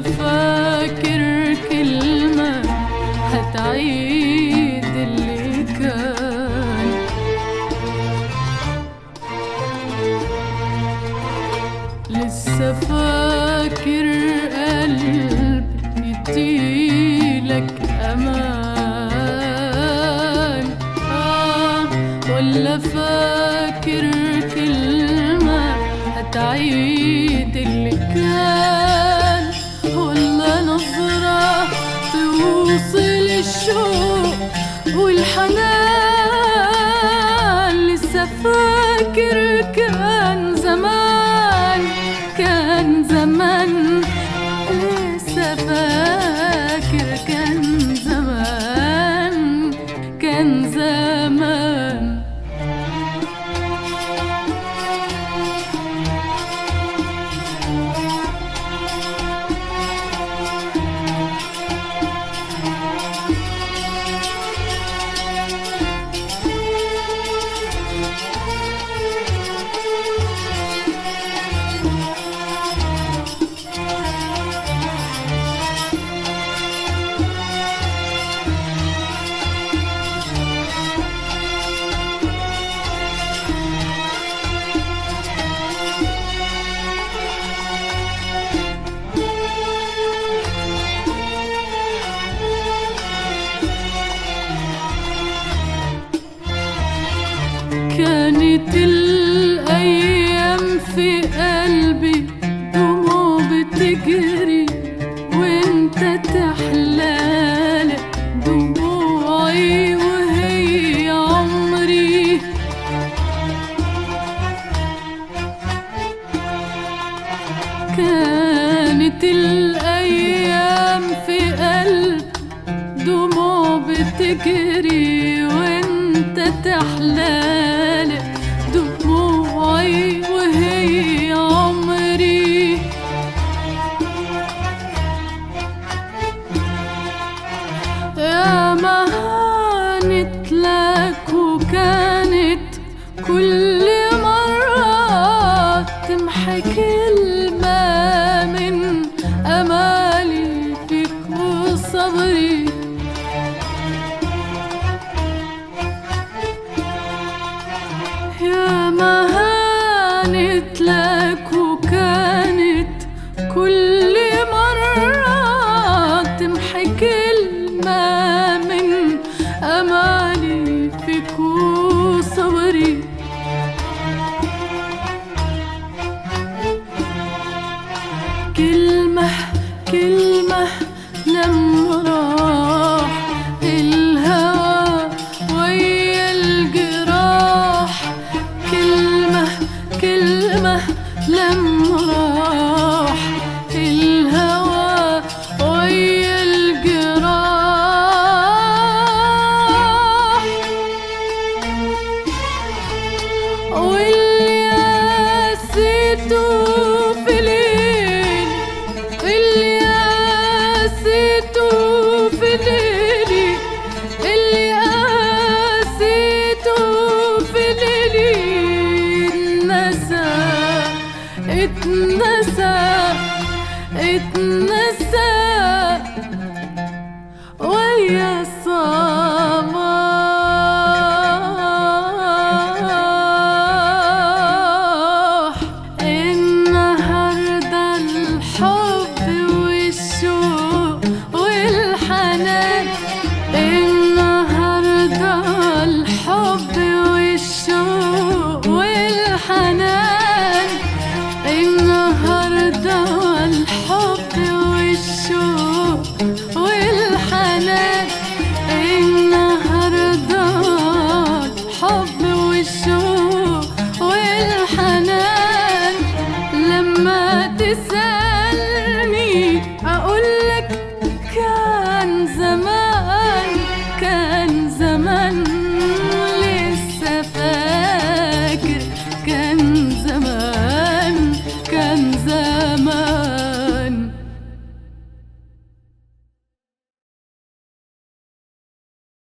فاكر كلمة هتعيد اللي كان. لسه فاكر قلب يديلك أمان، ولا فاكر كلمة هتعيد اللي كان، ولا نظرة توصل الشوق والحنان. لسه فاكر كان زمان، كان زمان. لسه فاكر كان زمان، كان زمان. كانت الأيام في قلبي دموع بتجري وانت تحلالي دموعي وهي عمري. كانت الأيام في قلبي دموع بتجري وانت تحلالي دموعي وهي عمري. يا ما هانت لك وكانت كل مرة تمحي كلمة من أمالي فيك وصبري. يا ما هانت لك وكانت كل مرة تمحي كلمة من أمالي فيك وصبري. كلمة كلمة لما راح الهوى ويا الجراح. كلمة كلمة لما راح الهوى ويا الجراح. واللي قاسيته في ليل، اللي قاسيته في ليلي، اللي قاسيته في ليلي اتنسى، اتنسى، اتنسى ويا الصباح. النهارده الحب والشوق والحنان، النهارده الحب والشوق والحنان، النهارده